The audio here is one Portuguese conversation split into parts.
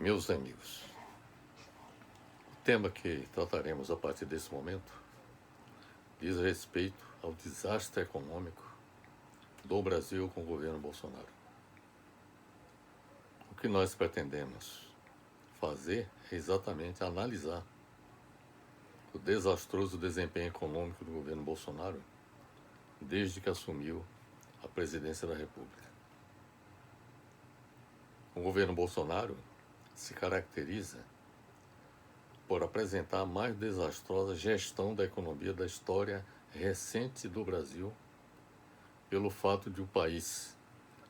Meus amigos, o tema que trataremos a partir desse momento diz respeito ao desastre econômico do Brasil com o governo Bolsonaro. O que nós pretendemos fazer é exatamente analisar o desastroso desempenho econômico do governo Bolsonaro desde que assumiu a presidência da República. O governo Bolsonaro se caracteriza por apresentar a mais desastrosa gestão da economia da história recente do Brasil, pelo fato de o país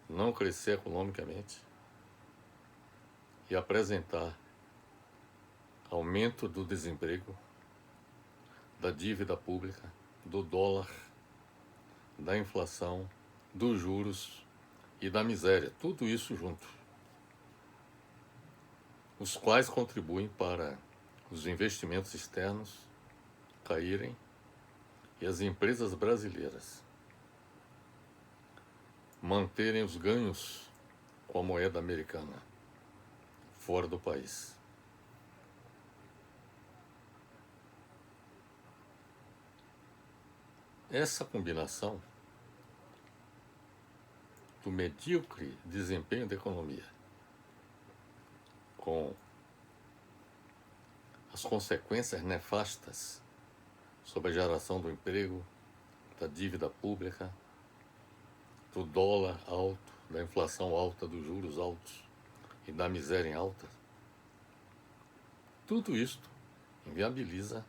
não crescer economicamente e apresentar aumento do desemprego, da dívida pública, do dólar, da inflação, dos juros e da miséria, tudo isso junto, os quais contribuem para os investimentos externos caírem e as empresas brasileiras manterem os ganhos com a moeda americana fora do país. Essa combinação do medíocre desempenho da economia com as consequências nefastas sobre a geração do emprego, da dívida pública, do dólar alto, da inflação alta, dos juros altos e da miséria em alta, tudo isto inviabiliza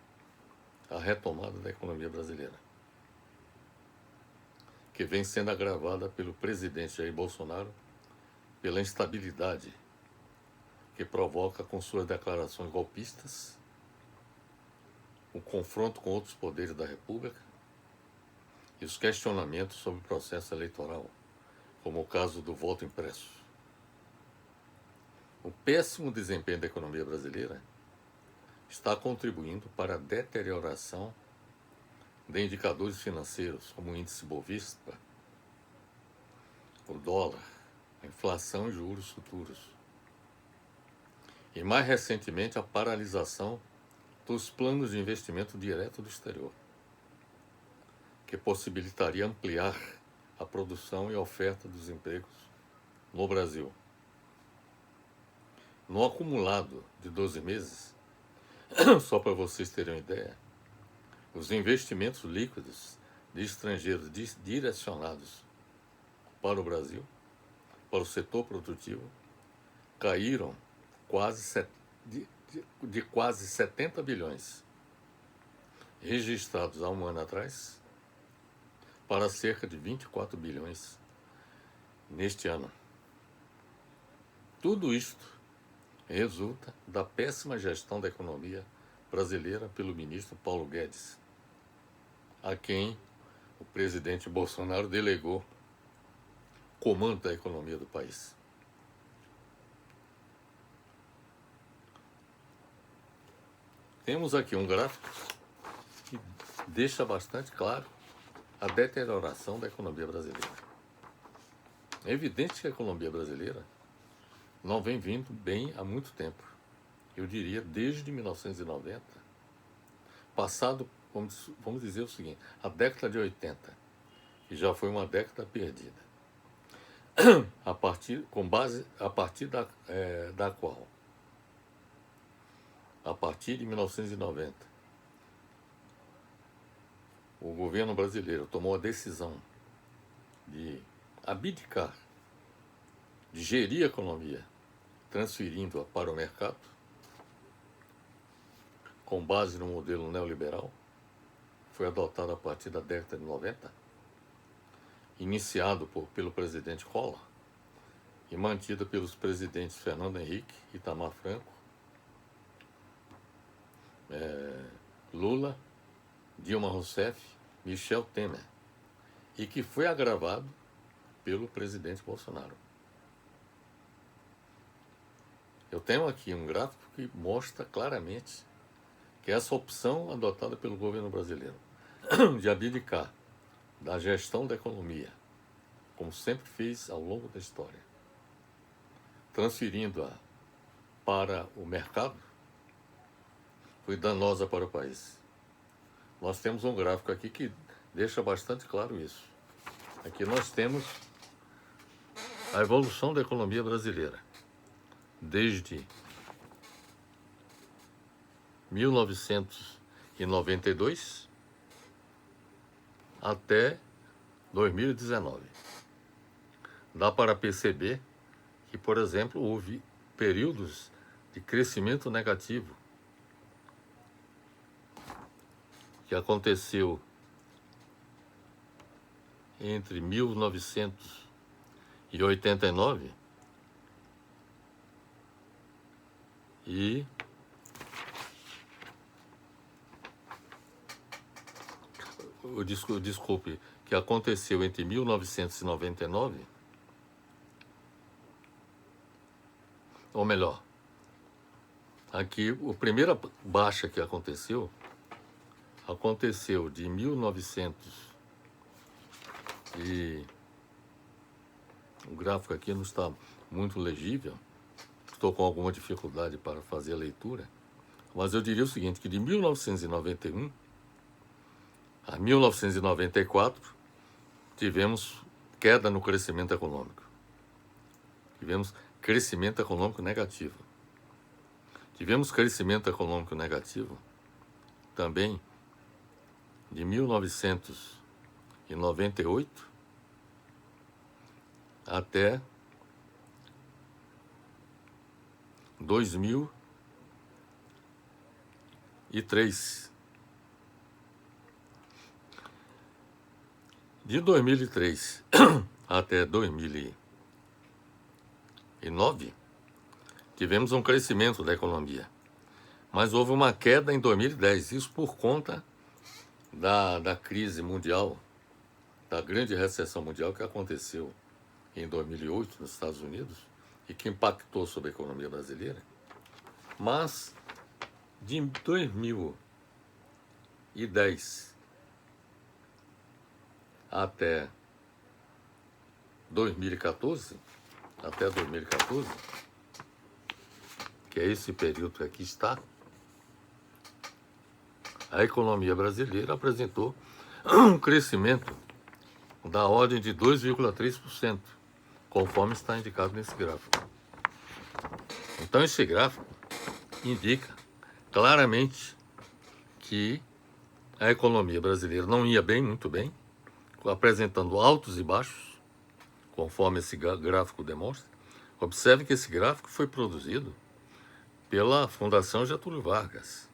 a retomada da economia brasileira, que vem sendo agravada pelo presidente Jair Bolsonaro, pela instabilidade que provoca com suas declarações golpistas, o confronto com outros poderes da República e os questionamentos sobre o processo eleitoral, como o caso do voto impresso. O péssimo desempenho da economia brasileira está contribuindo para a deterioração de indicadores financeiros, como o índice Bovespa, o dólar, a inflação e juros futuros. E mais recentemente a paralisação dos planos de investimento direto do exterior, que possibilitaria ampliar a produção e a oferta dos empregos no Brasil. No acumulado de 12 meses, só para vocês terem uma ideia, os investimentos líquidos de estrangeiros direcionados para o Brasil, para o setor produtivo, caíram de quase 70 bilhões registrados há um ano atrás para cerca de 24 bilhões neste ano. Tudo isto resulta da péssima gestão da economia brasileira pelo ministro Paulo Guedes, a quem o presidente Bolsonaro delegou comando da economia do país. Temos aqui um gráfico que deixa bastante claro a deterioração da economia brasileira. É evidente que a economia brasileira não vem vindo bem há muito tempo. Eu diria desde 1990, passado, vamos dizer o seguinte, a década de 80, que já foi uma década perdida, a partir da qual, a partir de 1990, o governo brasileiro tomou a decisão de abdicar, de gerir a economia, transferindo-a para o mercado, com base no modelo neoliberal, foi adotado a partir da década de 90, iniciado pelo presidente Collor e mantido pelos presidentes Fernando Henrique, Itamar Franco, Lula, Dilma Rousseff, Michel Temer, e que foi agravado pelo presidente Bolsonaro. Eu tenho aqui um gráfico que mostra claramente que essa opção adotada pelo governo brasileiro de abdicar da gestão da economia, como sempre fez ao longo da história, transferindo-a para o mercado, foi danosa para o país. Nós temos um gráfico aqui que deixa bastante claro isso. Aqui nós temos a evolução da economia brasileira, desde 1992 até 2019. Dá para perceber que, por exemplo, houve períodos de crescimento negativo, que aconteceu entre 1989 e desculpe, que aconteceu entre 1999, ou melhor, aqui a primeira baixa que aconteceu de 1900 e o gráfico aqui não está muito legível, estou com alguma dificuldade para fazer a leitura, mas eu diria o seguinte, que de 1991 a 1994 tivemos queda no crescimento econômico, tivemos crescimento econômico negativo, tivemos crescimento econômico negativo também de 1998 até 2003. De 2003 até 2009, tivemos um crescimento da economia, mas houve uma queda em 2010, isso por conta da crise mundial, da grande recessão mundial que aconteceu em 2008 nos Estados Unidos e que impactou sobre a economia brasileira. Mas de 2010 até 2014, que é esse período que aqui está, a economia brasileira apresentou um crescimento da ordem de 2,3%, conforme está indicado nesse gráfico. Então, esse gráfico indica claramente que a economia brasileira não ia bem, muito bem, apresentando altos e baixos, conforme esse gráfico demonstra. Observe que esse gráfico foi produzido pela Fundação Getúlio Vargas,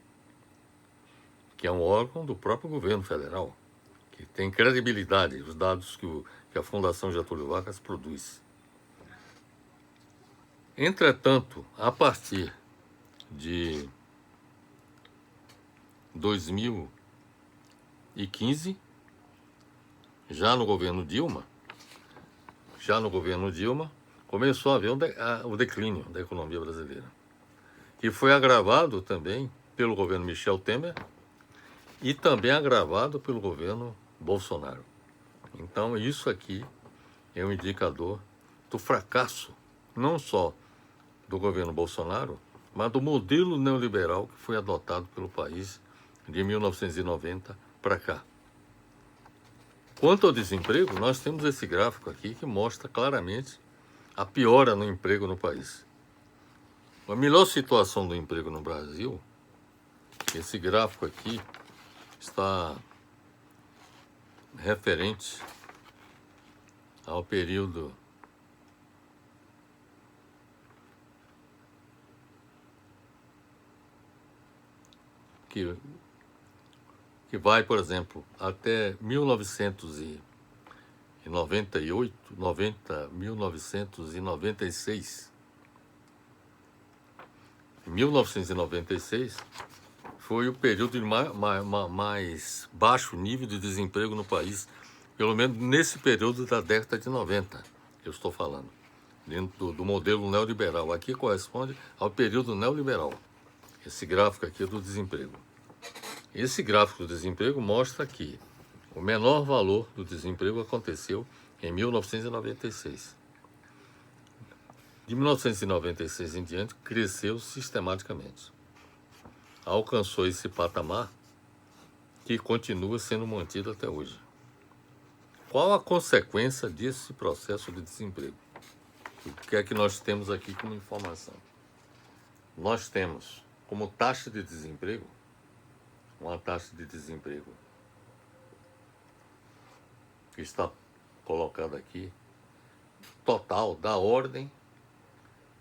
que é um órgão do próprio governo federal, que tem credibilidade, os dados que a Fundação Getúlio Vargas produz. Entretanto, a partir de 2015, já no governo Dilma, começou a haver o declínio da economia brasileira, que foi agravado também pelo governo Michel Temer e também agravado pelo governo Bolsonaro. Então, isso aqui é um indicador do fracasso, não só do governo Bolsonaro, mas do modelo neoliberal que foi adotado pelo país de 1990 para cá. Quanto ao desemprego, nós temos esse gráfico aqui que mostra claramente a piora no emprego no país. A melhor situação do emprego no Brasil, esse gráfico aqui está referente ao período que vai, por exemplo, até 1996. Em 1996 foi o período de mais baixo nível de desemprego no país, pelo menos nesse período da década de 90, que eu estou falando, dentro do modelo neoliberal. Aqui corresponde ao período neoliberal, esse gráfico aqui é do desemprego. Esse gráfico do desemprego mostra que o menor valor do desemprego aconteceu em 1996. De 1996 em diante, cresceu sistematicamente. Alcançou esse patamar que continua sendo mantido até hoje. Qual a consequência desse processo de desemprego? O que é que nós temos aqui como informação? Nós temos como taxa de desemprego, uma taxa de desemprego que está colocada aqui, total da ordem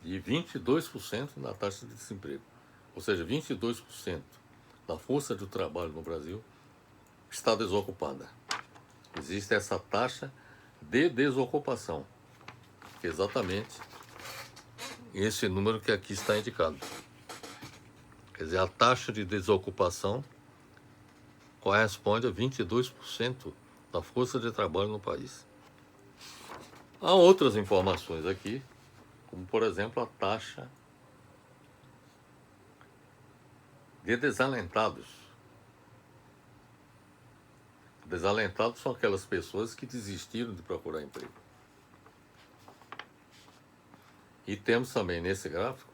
de 22% na taxa de desemprego. Ou seja, 22% da força de trabalho no Brasil está desocupada. Existe essa taxa de desocupação, que é exatamente esse número que aqui está indicado. Quer dizer, a taxa de desocupação corresponde a 22% da força de trabalho no país. Há outras informações aqui, como por exemplo a taxa de desalentados. Desalentados são aquelas pessoas que desistiram de procurar emprego. E temos também nesse gráfico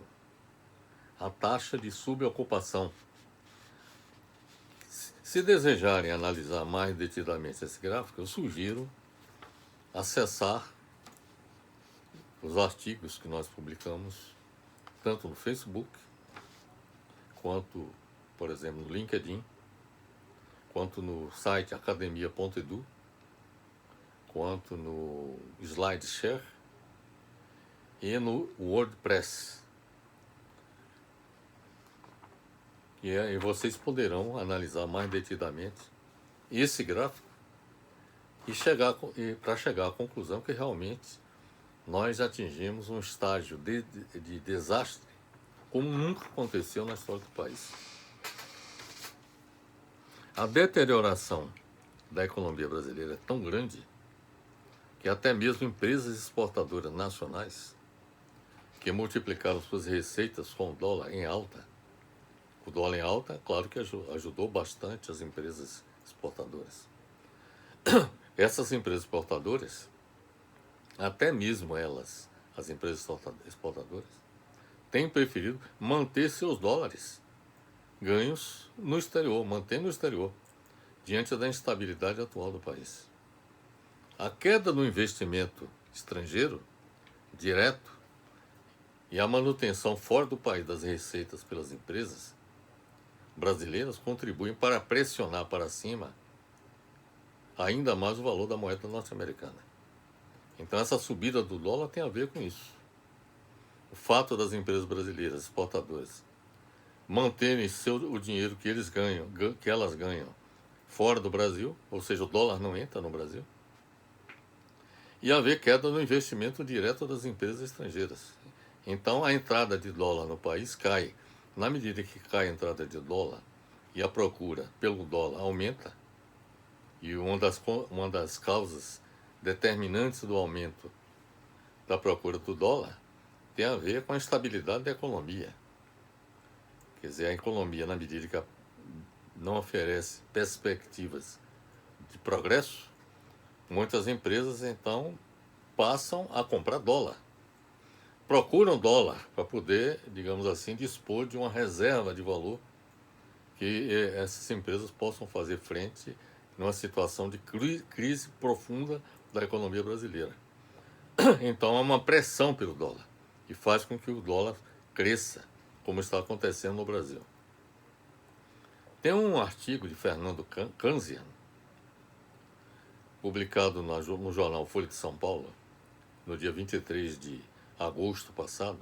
a taxa de subocupação. Se desejarem analisar mais detidamente esse gráfico, eu sugiro acessar os artigos que nós publicamos, tanto no Facebook, quanto, por exemplo, no LinkedIn, quanto no site academia.edu, quanto no SlideShare e no WordPress. E vocês poderão analisar mais detidamente esse gráfico para chegar à conclusão que realmente nós atingimos um estágio de desastre como nunca aconteceu na história do país. A deterioração da economia brasileira é tão grande que até mesmo empresas exportadoras nacionais que multiplicaram suas receitas com o dólar em alta. O dólar em alta, claro que ajudou bastante as empresas exportadoras. Essas empresas exportadoras, até mesmo elas, as empresas exportadoras, têm preferido manter seus dólares ganhos no exterior, manter no exterior, diante da instabilidade atual do país. A queda no investimento estrangeiro, direto, e a manutenção fora do país das receitas pelas empresas brasileiras contribuem para pressionar para cima ainda mais o valor da moeda norte-americana. Então essa subida do dólar tem a ver com isso. O fato das empresas brasileiras exportadoras manterem o dinheiro que elas ganham fora do Brasil, ou seja, o dólar não entra no Brasil, e haver queda no investimento direto das empresas estrangeiras. Então a entrada de dólar no país cai. Na medida que cai a entrada de dólar e a procura pelo dólar aumenta, e uma das causas determinantes do aumento da procura do dólar tem a ver com a estabilidade da economia. Quer dizer, a economia, na medida que não oferece perspectivas de progresso, muitas empresas então passam a comprar dólar. Procuram dólar para poder, digamos assim, dispor de uma reserva de valor que essas empresas possam fazer frente numa situação de crise profunda da economia brasileira. Então há uma pressão pelo dólar e faz com que o dólar cresça, como está acontecendo no Brasil. Tem um artigo de Fernando Kanzian, publicado no jornal Folha de São Paulo, no dia 23 de agosto passado,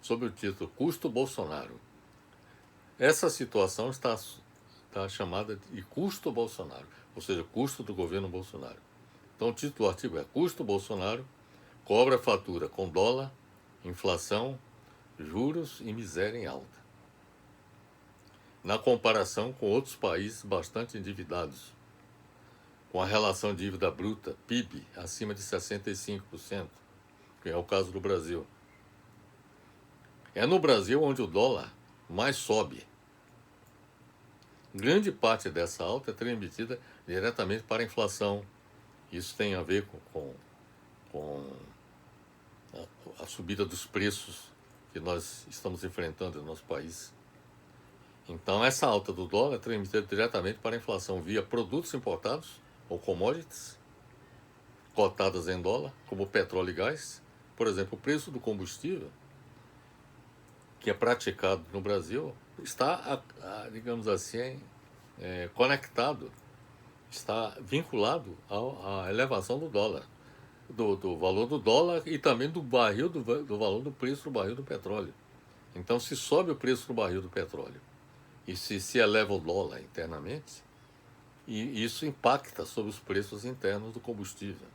sob o título Custo Bolsonaro. Essa situação está chamada de custo Bolsonaro, ou seja, custo do governo Bolsonaro. Então o título do artigo é Custo Bolsonaro cobra fatura com dólar, inflação, juros e miséria em alta. Na comparação com outros países bastante endividados, com a relação dívida bruta, PIB, acima de 65%, que é o caso do Brasil. É no Brasil onde o dólar mais sobe. Grande parte dessa alta é transmitida diretamente para a inflação. Isso tem a ver com subida dos preços que nós estamos enfrentando no nosso país. Então, essa alta do dólar é transmitida diretamente para a inflação via produtos importados ou commodities cotadas em dólar, como petróleo e gás. Por exemplo, o preço do combustível, que é praticado no Brasil, está, digamos assim, conectado, está vinculado à elevação do dólar, do valor do dólar e também do valor do preço do barril do petróleo. Então, se sobe o preço do barril do petróleo e se eleva o dólar internamente, e isso impacta sobre os preços internos do combustível,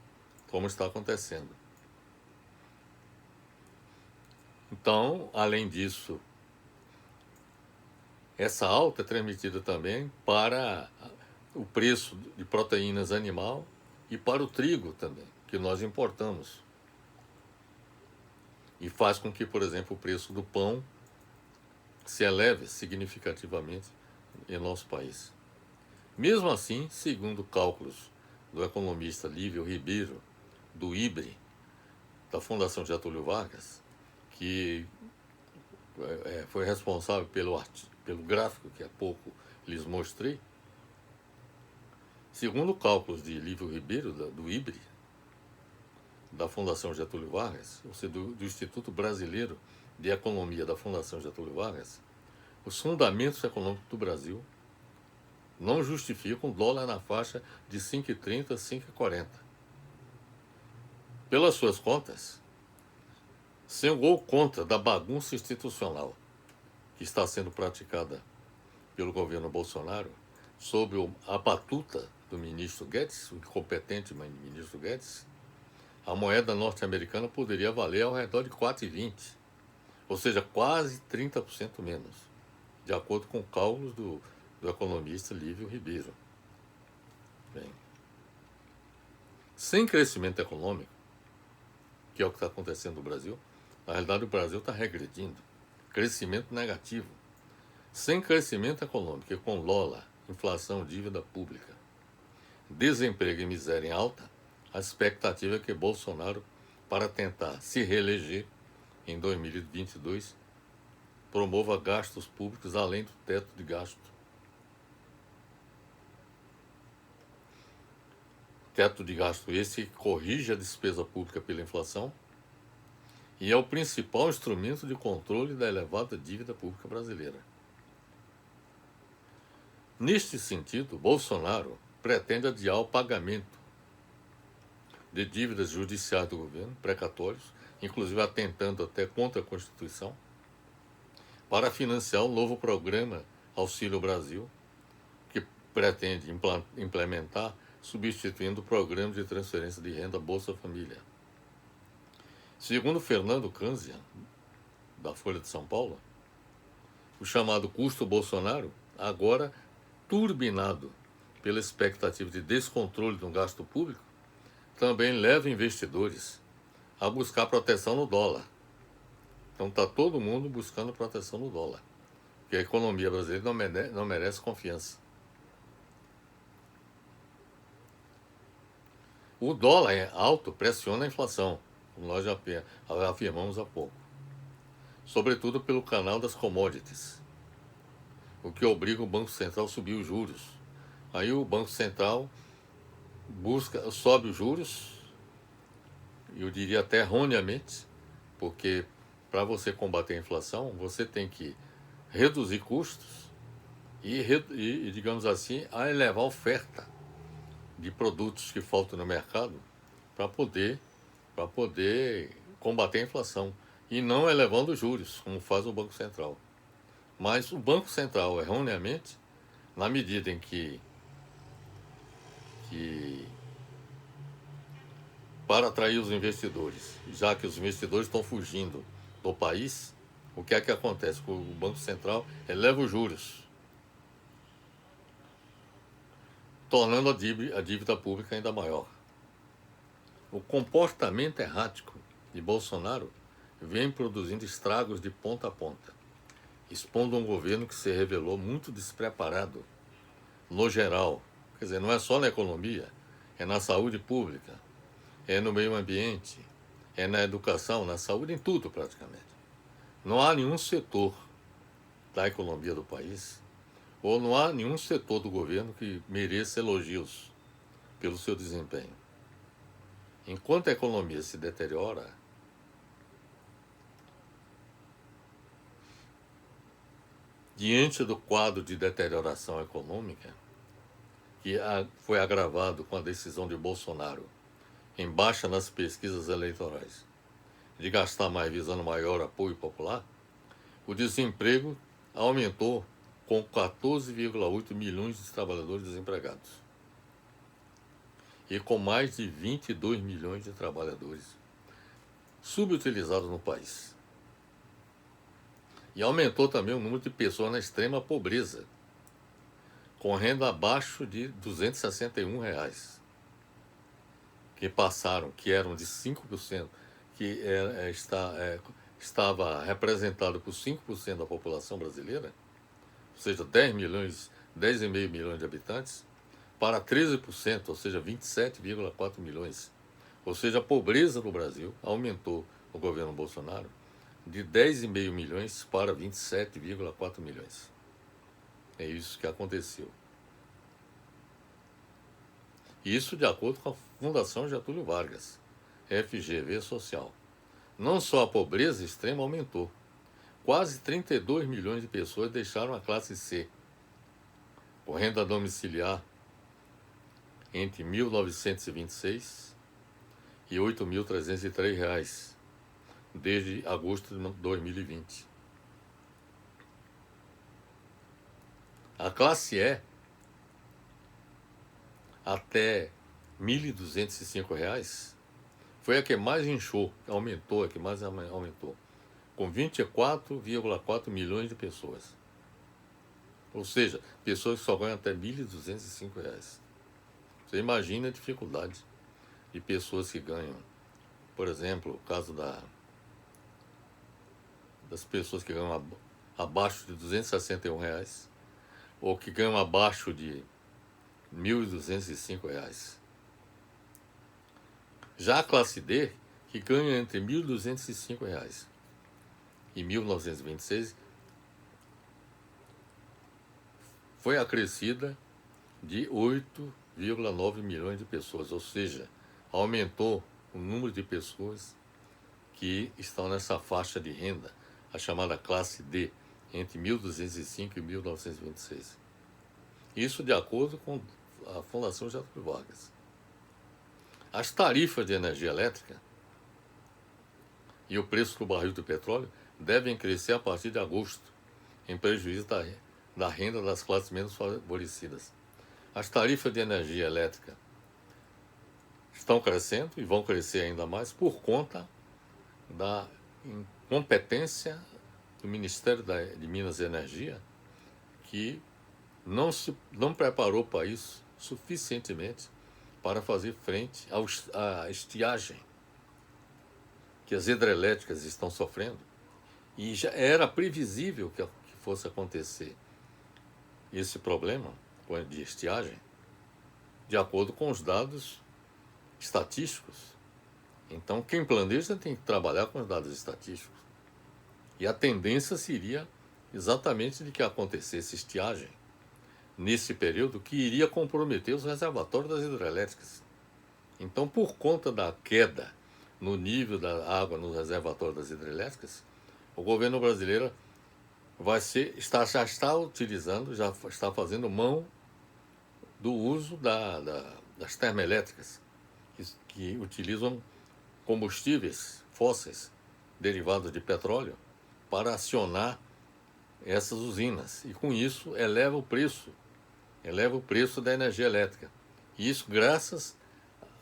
como está acontecendo. Então, além disso, essa alta é transmitida também para o preço de proteínas animal e para o trigo também, que nós importamos. E faz com que, por exemplo, o preço do pão se eleve significativamente em nosso país. Mesmo assim, segundo cálculos do economista Lívio Ribeiro, do IBRE, da Fundação Getúlio Vargas, que foi responsável pelo gráfico que há pouco lhes mostrei, segundo cálculos de Lívio Ribeiro, do IBRE, da Fundação Getúlio Vargas, ou seja, do Instituto Brasileiro de Economia da Fundação Getúlio Vargas, os fundamentos econômicos do Brasil não justificam dólar na faixa de 5,30 a 5,40. Pelas suas contas, sem o gol contra da bagunça institucional que está sendo praticada pelo governo Bolsonaro, sob a batuta do ministro Guedes, o incompetente ministro Guedes, a moeda norte-americana poderia valer ao redor de 4,20, ou seja, quase 30% menos, de acordo com cálculos do economista Lívio Ribeiro. Bem, sem crescimento econômico, que é o que está acontecendo no Brasil, na realidade o Brasil está regredindo, crescimento negativo. Sem crescimento econômico e com dólar, inflação, dívida pública, desemprego e miséria em alta, a expectativa é que Bolsonaro, para tentar se reeleger em 2022, promova gastos públicos além do teto de gasto. Teto de gasto esse que corrige a despesa pública pela inflação e é o principal instrumento de controle da elevada dívida pública brasileira. Neste sentido, Bolsonaro pretende adiar o pagamento de dívidas judiciais do governo, precatórios, inclusive atentando até contra a Constituição, para financiar o novo programa Auxílio Brasil, que pretende implementar, substituindo o programa de transferência de renda Bolsa Família. Segundo Fernando Kanzian, da Folha de São Paulo, o chamado custo Bolsonaro, agora turbinado pela expectativa de descontrole do gasto público, também leva investidores a buscar proteção no dólar. Então está todo mundo buscando proteção no dólar, porque a economia brasileira não merece confiança. O dólar alto pressiona a inflação, como nós já afirmamos há pouco, sobretudo pelo canal das commodities, o que obriga o Banco Central a subir os juros. Aí o Banco Central sobe os juros, eu diria até erroneamente, porque para você combater a inflação, você tem que reduzir custos e, digamos assim, a elevar a oferta de produtos que faltam no mercado para poder combater a inflação e não elevando os juros, como faz o Banco Central. Mas o Banco Central, erroneamente, na medida em que para atrair os investidores, já que os investidores estão fugindo do país, o que é que acontece? O Banco Central eleva os juros, tornando a dívida pública ainda maior. O comportamento errático de Bolsonaro vem produzindo estragos de ponta a ponta, expondo um governo que se revelou muito despreparado no geral. Quer dizer, não é só na economia, é na saúde pública, é no meio ambiente, é na educação, na saúde, em tudo praticamente. Não há nenhum setor da economia do país, ou não há nenhum setor do governo que mereça elogios pelo seu desempenho. Enquanto a economia se deteriora, diante do quadro de deterioração econômica, que foi agravado com a decisão de Bolsonaro, em baixa nas pesquisas eleitorais, de gastar mais visando maior apoio popular, o desemprego aumentou com 14,8 milhões de trabalhadores desempregados e com mais de 22 milhões de trabalhadores subutilizados no país. E aumentou também o número de pessoas na extrema pobreza, com renda abaixo de R$ 261, que eram de 5%, que estava representado por 5% da população brasileira, ou seja, 10,5 milhões de habitantes, para 13%, ou seja, 27,4 milhões. Ou seja, a pobreza no Brasil aumentou no governo Bolsonaro de 10,5 milhões para 27,4 milhões. É isso que aconteceu. Isso de acordo com a Fundação Getúlio Vargas, FGV Social. Não só a pobreza extrema aumentou, quase 32 milhões de pessoas deixaram a classe C, com renda domiciliar entre R$ 1.926 e R$ 8.303, desde agosto de 2020. A classe E, até R$ 1.205, foi a que mais inchou, aumentou, com 24,4 milhões de pessoas. Ou seja, pessoas que só ganham até R$ 1.205. Você imagina a dificuldade de pessoas que ganham, por exemplo, o caso das pessoas que ganham abaixo de R$ 261, ou que ganham abaixo de R$ 1.205. Já a classe D, que ganha entre R$ 1.205 e R$ 1.926, foi acrescida de 8,9 milhões de pessoas, ou seja, aumentou o número de pessoas que estão nessa faixa de renda, a chamada classe D, entre 1.205 e 1.926. Isso de acordo com a Fundação Getúlio Vargas. As tarifas de energia elétrica e o preço do barril de petróleo devem crescer a partir de agosto, em prejuízo da renda das classes menos favorecidas. As tarifas de energia elétrica estão crescendo e vão crescer ainda mais por conta da incompetência do Ministério de Minas e Energia, que não preparou o país suficientemente para fazer frente à estiagem que as hidrelétricas estão sofrendo. E já era previsível que fosse acontecer esse problema de estiagem, de acordo com os dados estatísticos. Então, quem planeja tem que trabalhar com os dados estatísticos. E a tendência seria exatamente de que acontecesse estiagem nesse período, que iria comprometer os reservatórios das hidrelétricas. Então, por conta da queda no nível da água nos reservatórios das hidrelétricas, o governo brasileiro já está fazendo mão do uso das termoelétricas, que utilizam combustíveis fósseis derivados de petróleo para acionar essas usinas. E com isso eleva o preço da energia elétrica. E isso graças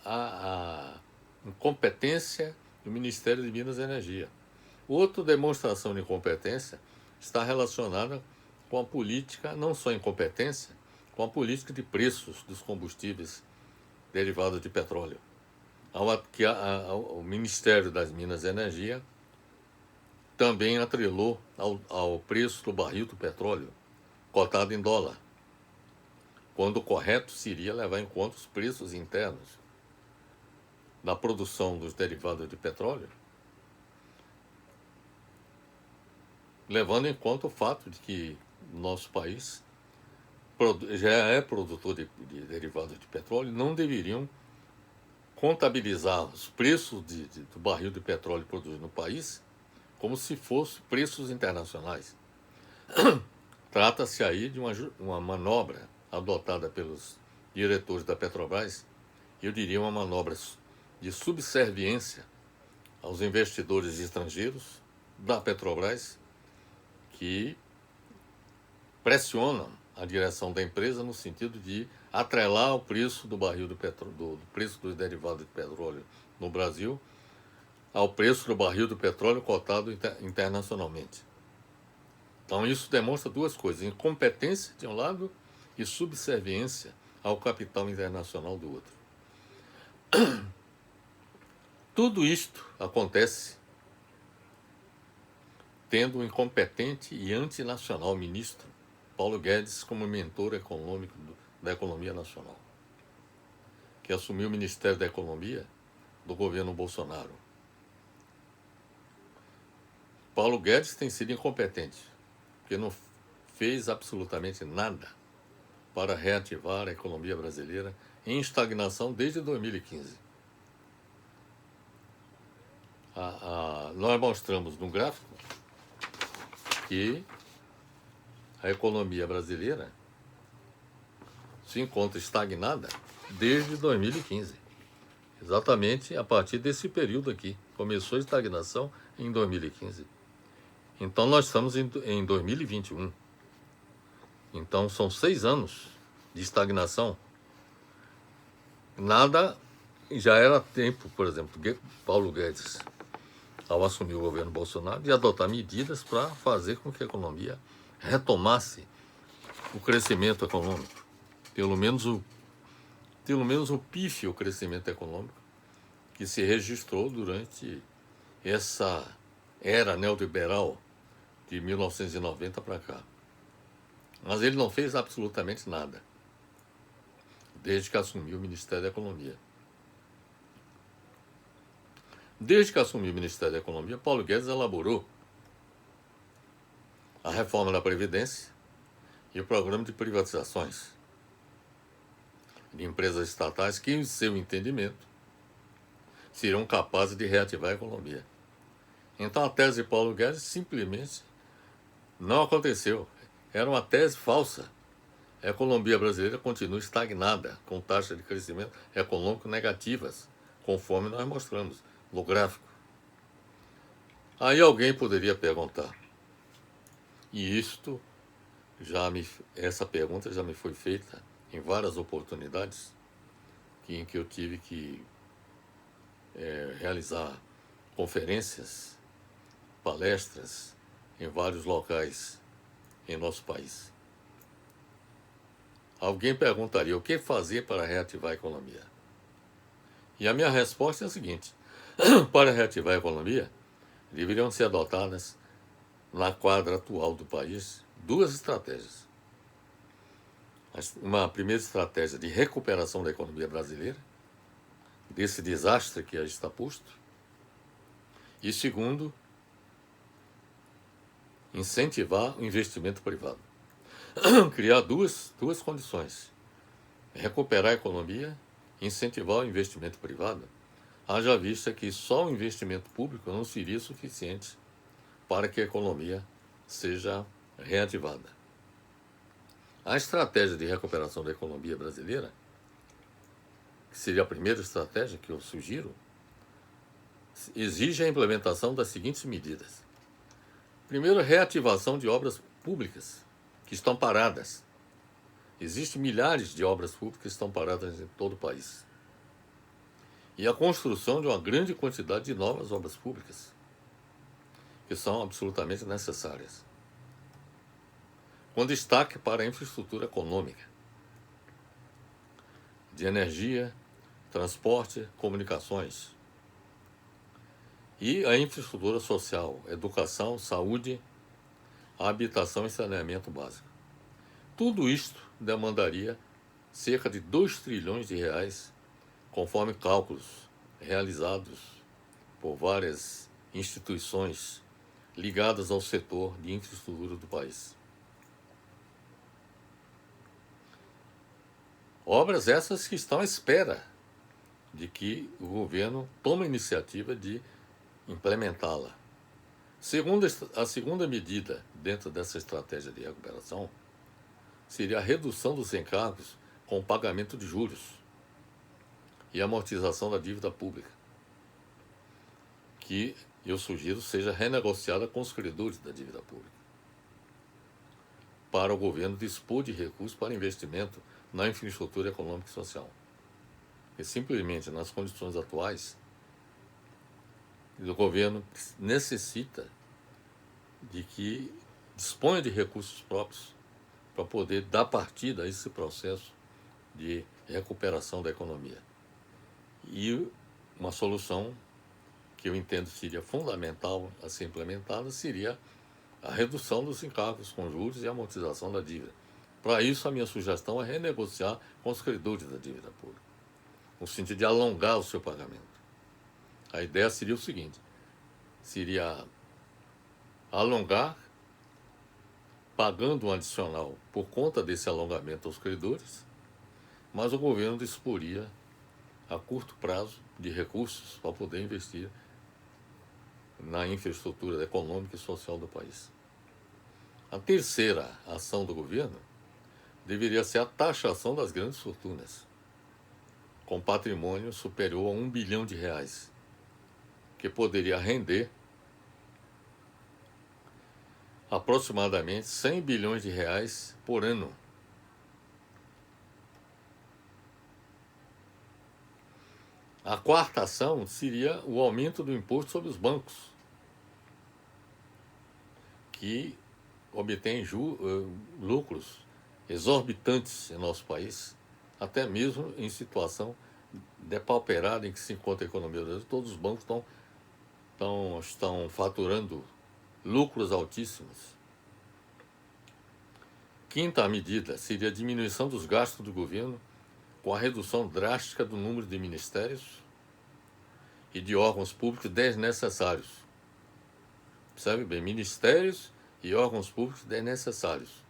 à incompetência do Ministério de Minas e Energia. Outra demonstração de incompetência está relacionada com a política, não só incompetência, com a política de preços dos combustíveis derivados de petróleo. O Ministério das Minas e Energia também atrelou ao preço do barril do petróleo, cotado em dólar, quando o correto seria levar em conta os preços internos. da produção dos derivados de petróleo, levando em conta o fato de que nosso país já é produtor de derivados de petróleo, não deveriam contabilizar os preços do barril de petróleo produzido no país como se fossem preços internacionais. Trata-se aí de uma manobra adotada pelos diretores da Petrobras, eu diria uma manobra de subserviência aos investidores estrangeiros da Petrobras, que pressionam a direção da empresa no sentido de atrelar o preço do barril do petróleo, do preço dos derivados de petróleo no Brasil, ao preço do barril do petróleo cotado internacionalmente. Então isso demonstra duas coisas: incompetência de um lado e subserviência ao capital internacional do outro. Tudo isto acontece tendo um incompetente e antinacional ministro, Paulo Guedes, como mentor econômico da economia nacional, que assumiu o Ministério da Economia do governo Bolsonaro. Paulo Guedes tem sido incompetente, porque não fez absolutamente nada para reativar a economia brasileira em estagnação desde 2015. Nós mostramos no gráfico que a economia brasileira se encontra estagnada desde 2015. Exatamente a partir desse período aqui. Começou a estagnação em 2015. Então nós estamos em 2021. Então são 6 anos de estagnação. Nada, já era tempo, por exemplo, Paulo Guedes, ao assumir o governo Bolsonaro, de adotar medidas para fazer com que a economia retomasse o crescimento econômico. Pelo menos o pífio crescimento econômico que se registrou durante essa era neoliberal de 1990 para cá. Mas ele não fez absolutamente nada desde que assumiu o Ministério da Economia. Desde que assumiu o Ministério da Economia, Paulo Guedes elaborou a reforma da Previdência e o programa de privatizações de empresas estatais que, em seu entendimento, seriam capazes de reativar a economia. Então a tese de Paulo Guedes simplesmente não aconteceu. Era uma tese falsa. A economia brasileira continua estagnada, com taxas de crescimento econômico negativas, conforme nós mostramos no gráfico. Aí alguém poderia perguntar, e essa pergunta já me foi feita em várias oportunidades em que eu tive que realizar conferências, palestras em vários locais em nosso país. Alguém perguntaria o que fazer para reativar a economia? E a minha resposta é a seguinte: para reativar a economia, deveriam ser adotadas, na quadra atual do país, 2 estratégias. Uma primeira estratégia de recuperação da economia brasileira, desse desastre que aí está posto. E segundo, incentivar o investimento privado. Criar duas condições: recuperar a economia, incentivar o investimento privado, haja vista que só o investimento público não seria suficiente para que a economia seja reativada. A estratégia de recuperação da economia brasileira, que seria a primeira estratégia que eu sugiro, exige a implementação das seguintes medidas. Primeiro, a reativação de obras públicas que estão paradas. Existem milhares de obras públicas que estão paradas em todo o país. E a construção de uma grande quantidade de novas obras públicas, que são absolutamente necessárias, com destaque para a infraestrutura econômica, de energia, transporte, comunicações, e a infraestrutura social, educação, saúde, habitação e saneamento básico. Tudo isto demandaria cerca de 2 trilhões de reais, conforme cálculos realizados por várias instituições ligadas ao setor de infraestrutura do país. Obras essas que estão à espera de que o governo tome a iniciativa de implementá-la. A segunda medida dentro dessa estratégia de recuperação seria a redução dos encargos com o pagamento de juros e amortização da dívida pública, que eu sugiro seja renegociada com os credores da dívida pública, para o governo dispor de recursos para investimento na infraestrutura econômica e social. E simplesmente, nas condições atuais, o governo necessita de que disponha de recursos próprios para poder dar partida a esse processo de recuperação da economia. E uma solução que eu entendo seria fundamental a ser implementada seria a redução dos encargos com juros e amortização da dívida. Para isso, a minha sugestão é renegociar com os credores da dívida pública, no sentido de alongar o seu pagamento. A ideia seria o seguinte: seria alongar, pagando um adicional por conta desse alongamento aos credores, mas o governo disporia a curto prazo de recursos para poder investir na infraestrutura econômica e social do país. A terceira ação do governo deveria ser a taxação das grandes fortunas, com patrimônio superior a R$ 1 bilhão, que poderia render aproximadamente 100 bilhões de reais por ano. A quarta ação seria o aumento do imposto sobre os bancos, que obtêm lucros exorbitantes em nosso país, até mesmo em situação depauperada em que se encontra a economia do Brasil. Todos os bancos estão faturando lucros altíssimos. Quinta medida seria a diminuição dos gastos do governo, com a redução drástica do número de ministérios e de órgãos públicos desnecessários. Percebe bem? Ministérios e órgãos públicos desnecessários.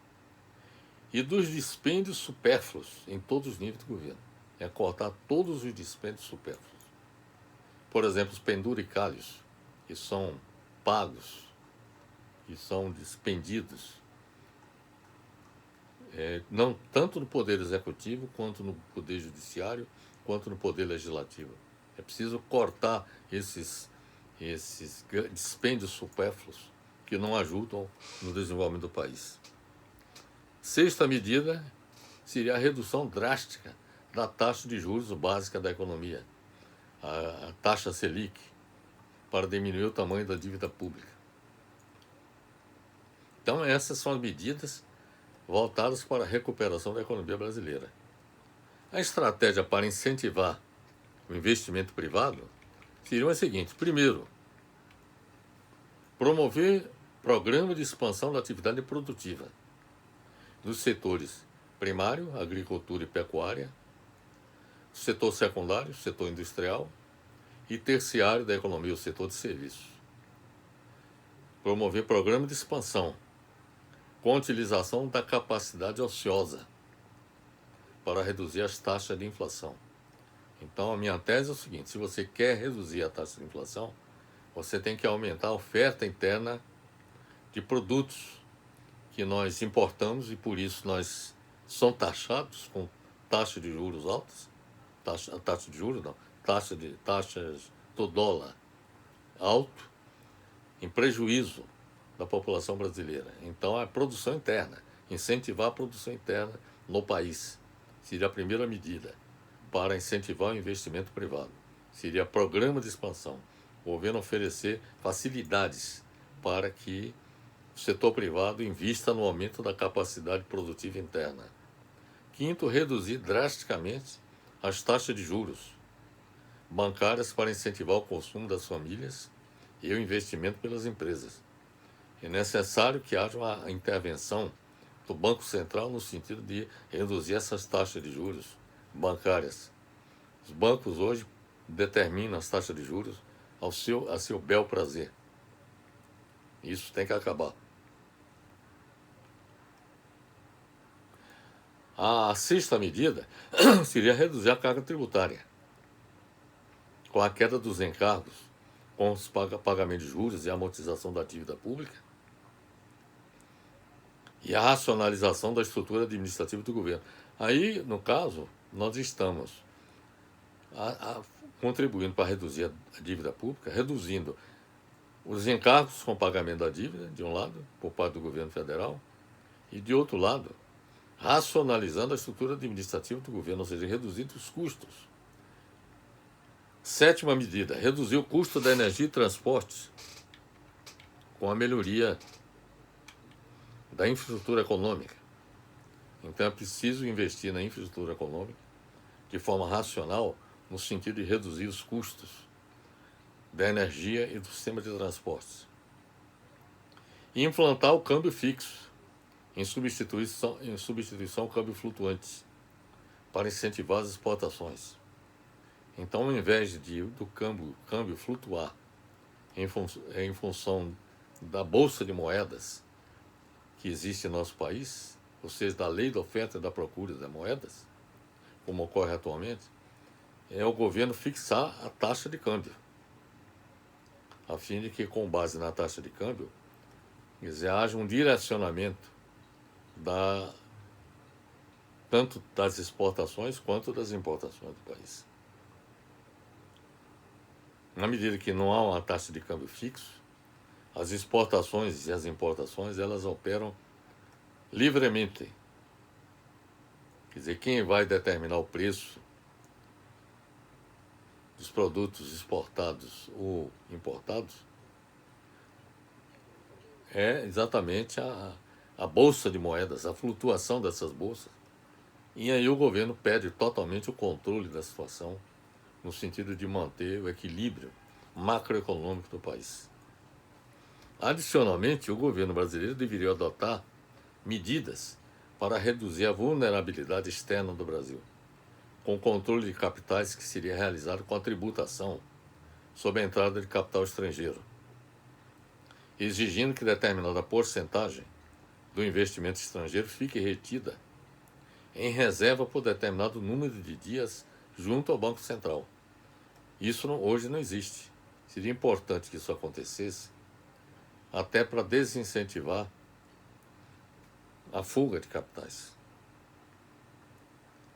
E dos dispêndios supérfluos em todos os níveis do governo. É cortar todos os dispêndios supérfluos. Por exemplo, os penduricalhos, que são pagos, que são dispendidos, não tanto no Poder Executivo, quanto no Poder Judiciário, quanto no Poder Legislativo. É preciso cortar esses dispêndios supérfluos que não ajudam no desenvolvimento do país. Sexta medida seria a redução drástica da taxa de juros básica da economia, a taxa Selic, para diminuir o tamanho da dívida pública. Então, essas são as medidas voltadas para a recuperação da economia brasileira. A estratégia para incentivar o investimento privado seria a seguinte: primeiro, promover programa de expansão da atividade produtiva dos setores primário, agricultura e pecuária, setor secundário, setor industrial, e terciário da economia, o setor de serviços. Promover programa de expansão com a utilização da capacidade ociosa para reduzir as taxas de inflação. Então, a minha tese é o seguinte: se você quer reduzir a taxa de inflação, você tem que aumentar a oferta interna de produtos que nós importamos e, por isso, nós somos taxados com taxa de juros altas, taxas do dólar alto, em prejuízo da população brasileira. Então, a produção interna, incentivar a produção interna no país, seria a primeira medida para incentivar o investimento privado. Seria programa de expansão, o governo oferecer facilidades para que o setor privado invista no aumento da capacidade produtiva interna. Quinto, reduzir drasticamente as taxas de juros bancárias para incentivar o consumo das famílias e o investimento pelas empresas. É necessário que haja uma intervenção do Banco Central no sentido de reduzir essas taxas de juros bancárias. Os bancos hoje determina as taxas de juros a seu bel prazer. Isso tem que acabar. A sexta medida seria reduzir a carga tributária, com a queda dos encargos, com os pagamentos de juros e amortização da dívida pública, e a racionalização da estrutura administrativa do governo. Aí, no caso, nós estamos contribuindo para reduzir a dívida pública, reduzindo os encargos com pagamento da dívida, de um lado, por parte do governo federal, e de outro lado, racionalizando a estrutura administrativa do governo, ou seja, reduzindo os custos. Sétima medida, reduzir o custo da energia e transportes com a melhoria da infraestrutura econômica. Então é preciso investir na infraestrutura econômica de forma racional, no sentido de reduzir os custos da energia e do sistema de transportes. E implantar o câmbio fixo, em substituição ao câmbio flutuante, para incentivar as exportações. Então, ao invés do câmbio flutuar em função da bolsa de moedas que existe em nosso país, ou seja, da lei da oferta e da procura das moedas, como ocorre atualmente, é o governo fixar a taxa de câmbio, a fim de que, com base na taxa de câmbio, haja um direcionamento tanto das exportações quanto das importações do país. Na medida que não há uma taxa de câmbio fixo, as exportações e as importações, elas operam livremente. Quer dizer, quem vai determinar o preço dos produtos exportados ou importados é exatamente a bolsa de moedas, a flutuação dessas bolsas. E aí o governo perde totalmente o controle da situação, no sentido de manter o equilíbrio macroeconômico do país. Adicionalmente, o governo brasileiro deveria adotar medidas para reduzir a vulnerabilidade externa do Brasil, com controle de capitais que seria realizado com a tributação sobre a entrada de capital estrangeiro, exigindo que determinada porcentagem do investimento estrangeiro fique retida em reserva por determinado número de dias junto ao Banco Central. Isso hoje não existe. Seria importante que isso acontecesse, até para desincentivar a fuga de capitais.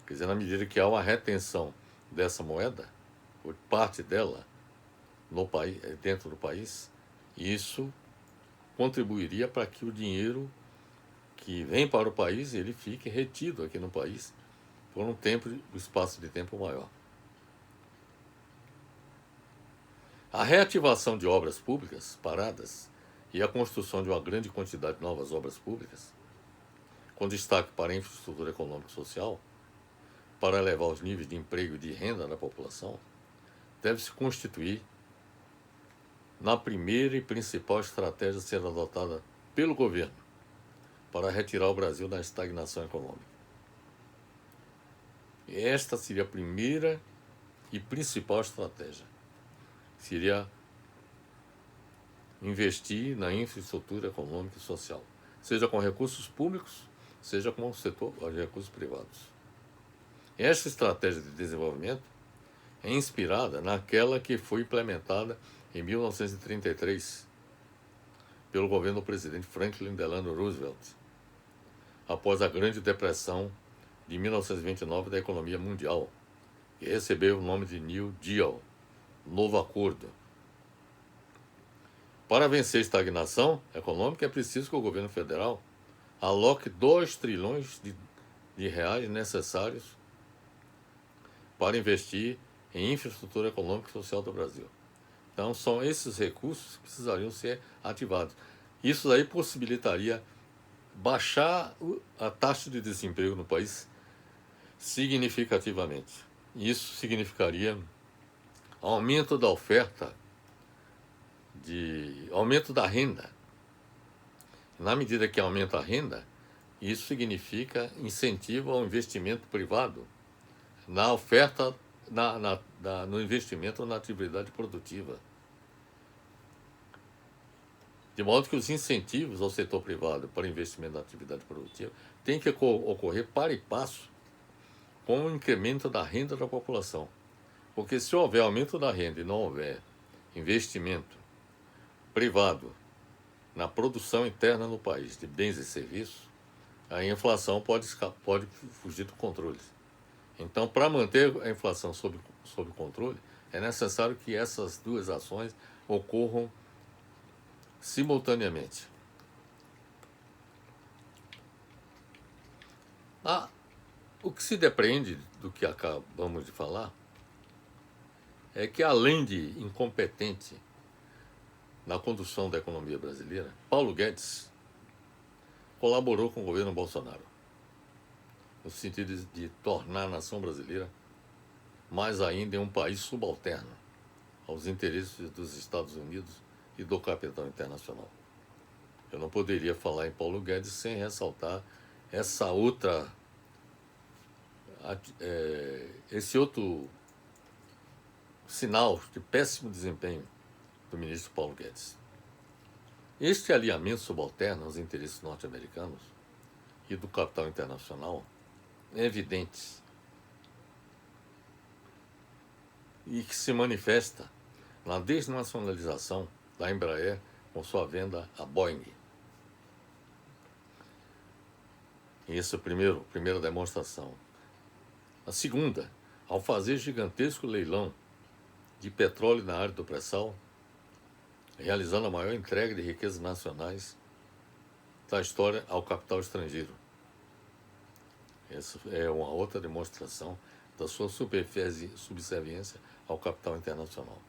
Quer dizer, na medida que há uma retenção dessa moeda, por parte dela, no país, dentro do país, isso contribuiria para que o dinheiro que vem para o país, ele fique retido aqui no país por um espaço de tempo maior. A reativação de obras públicas paradas e a construção de uma grande quantidade de novas obras públicas, com destaque para a infraestrutura econômica e social, para elevar os níveis de emprego e de renda da população, deve se constituir na primeira e principal estratégia a ser adotada pelo governo para retirar o Brasil da estagnação econômica. Esta seria a primeira e principal estratégia. Seria investir na infraestrutura econômica e social, seja com recursos públicos, seja com o setor de recursos privados. Esta estratégia de desenvolvimento é inspirada naquela que foi implementada em 1933 pelo governo do presidente Franklin Delano Roosevelt, após a Grande Depressão de 1929 da economia mundial, que recebeu o nome de New Deal, Novo Acordo. Para vencer a estagnação econômica, é preciso que o governo federal aloque 2 trilhões de reais necessários para investir em infraestrutura econômica e social do Brasil. Então, são esses recursos que precisariam ser ativados. Isso daí possibilitaria baixar a taxa de desemprego no país significativamente. Isso significaria aumento da oferta, aumento da renda. Na medida que aumenta a renda, isso significa incentivo ao investimento privado na oferta no investimento na atividade produtiva. De modo que os incentivos ao setor privado para investimento na atividade produtiva têm que ocorrer para e passo com o incremento da renda da população. Porque se houver aumento da renda e não houver investimento privado na produção interna no país de bens e serviços, a inflação pode fugir do controle. Então, para manter a inflação sob controle, é necessário que essas duas ações ocorram simultaneamente. O que se depreende do que acabamos de falar é que, além de incompetente na condução da economia brasileira, Paulo Guedes colaborou com o governo Bolsonaro, no sentido de tornar a nação brasileira mais ainda um país subalterno aos interesses dos Estados Unidos e do capital internacional. Eu não poderia falar em Paulo Guedes sem ressaltar esse outro sinal de péssimo desempenho do ministro Paulo Guedes. Este alinhamento subalterno aos interesses norte-americanos e do capital internacional é evidente e que se manifesta na desnacionalização da Embraer com sua venda à Boeing. Essa é a primeira demonstração. A segunda, ao fazer gigantesco leilão de petróleo na área do pré-sal, realizando a maior entrega de riquezas nacionais da história ao capital estrangeiro. Essa é uma outra demonstração da sua subserviência ao capital internacional.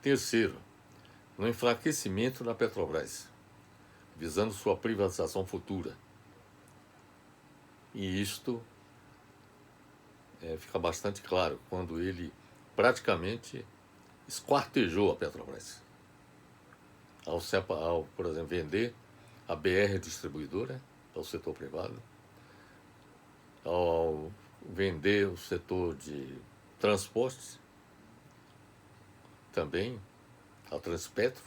Terceiro, no enfraquecimento da Petrobras, visando sua privatização futura. E isto fica bastante claro quando ele praticamente esquartejou a Petrobras. Ao, por exemplo, vender a BR Distribuidora para o setor privado, ao vender o setor de transportes, também a Transpetro,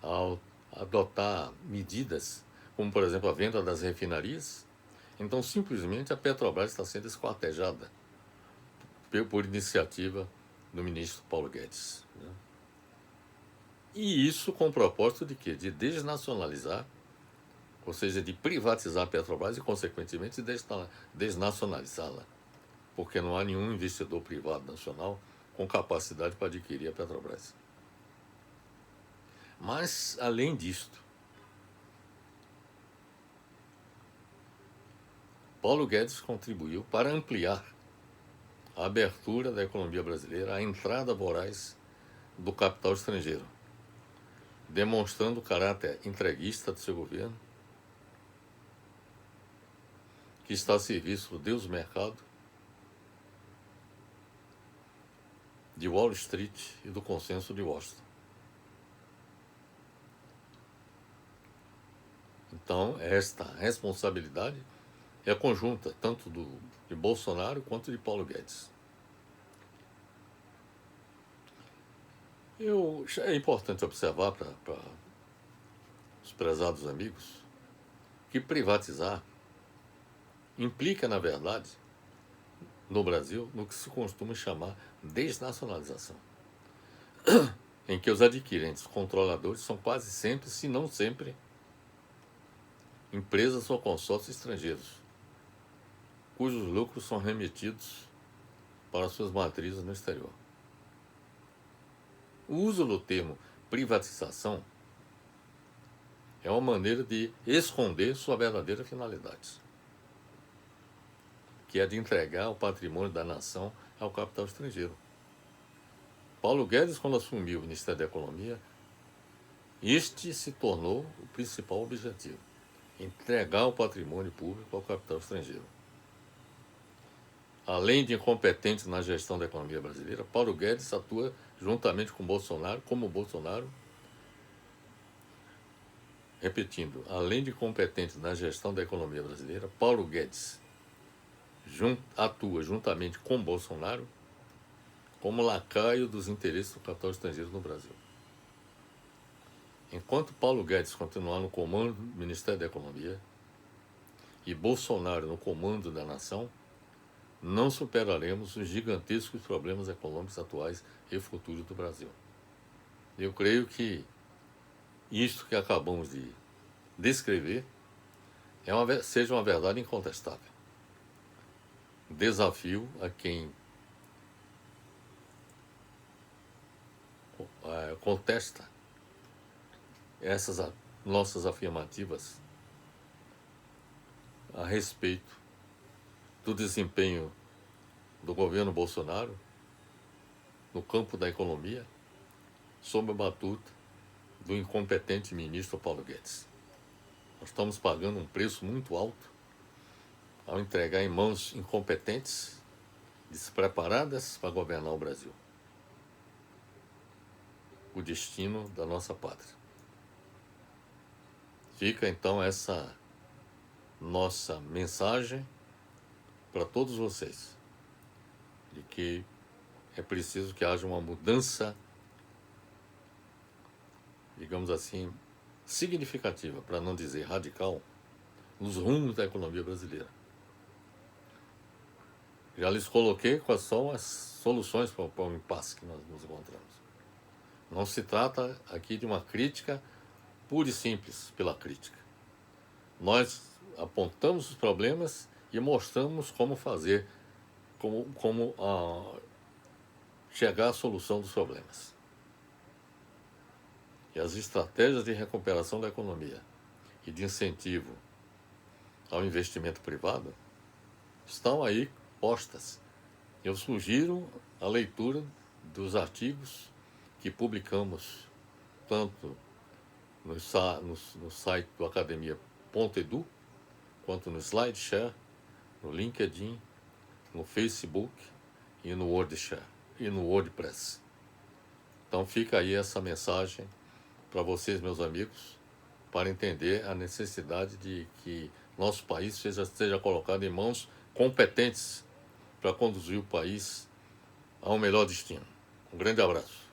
ao adotar medidas como, por exemplo, a venda das refinarias. Então, simplesmente, a Petrobras está sendo esquartejada por iniciativa do ministro Paulo Guedes. Né? E isso com o propósito de quê? De desnacionalizar, ou seja, de privatizar a Petrobras e, consequentemente, desnacionalizá-la, porque não há nenhum investidor privado nacional com capacidade para adquirir a Petrobras. Mas, além disto, Paulo Guedes contribuiu para ampliar a abertura da economia brasileira à entrada voraz do capital estrangeiro, demonstrando o caráter entreguista do seu governo, que está a serviço do Deus mercado, de Wall Street e do consenso de Washington. Então, esta responsabilidade é conjunta, tanto de Bolsonaro quanto de Paulo Guedes. É importante observar para os prezados amigos que privatizar implica, na verdade, no Brasil, no que se costuma chamar desnacionalização, em que os adquirentes controladores são quase sempre, se não sempre, empresas ou consórcios estrangeiros, cujos lucros são remetidos para suas matrizes no exterior. O uso do termo privatização é uma maneira de esconder sua verdadeira finalidade, que é de entregar o patrimônio da nação ao capital estrangeiro. Paulo Guedes, quando assumiu o Ministério da Economia, este se tornou o principal objetivo: entregar o patrimônio público ao capital estrangeiro. Além de incompetente na gestão da economia brasileira, Paulo Guedes atua juntamente com Bolsonaro, repetindo, além de incompetente na gestão da economia brasileira, Paulo Guedes atua juntamente com Bolsonaro como lacaio dos interesses do capital estrangeiro no Brasil. Enquanto Paulo Guedes continuar no comando do Ministério da Economia e Bolsonaro no comando da nação, não superaremos os gigantescos problemas econômicos atuais e futuros do Brasil. Eu creio que isto que acabamos de descrever seja uma verdade incontestável. Desafio a quem contesta essas nossas afirmativas a respeito do desempenho do governo Bolsonaro no campo da economia sob a batuta do incompetente ministro Paulo Guedes. Nós estamos pagando um preço muito alto ao entregar em mãos incompetentes, despreparadas para governar o Brasil, o destino da nossa pátria. Fica então essa nossa mensagem para todos vocês, de que é preciso que haja uma mudança, digamos assim, significativa, para não dizer radical, nos rumos da economia brasileira. Já lhes coloquei quais são as soluções para o impasse que nós nos encontramos. Não se trata aqui de uma crítica pura e simples pela crítica. Nós apontamos os problemas e mostramos como fazer, como chegar à solução dos problemas. E as estratégias de recuperação da economia e de incentivo ao investimento privado estão aí postas. Eu sugiro a leitura dos artigos que publicamos tanto no site do academia.edu, quanto no SlideShare, no LinkedIn, no Facebook e no WordPress. Então fica aí essa mensagem para vocês, meus amigos, para entender a necessidade de que nosso país seja colocado em mãos competentes para conduzir o país a um melhor destino. Um grande abraço.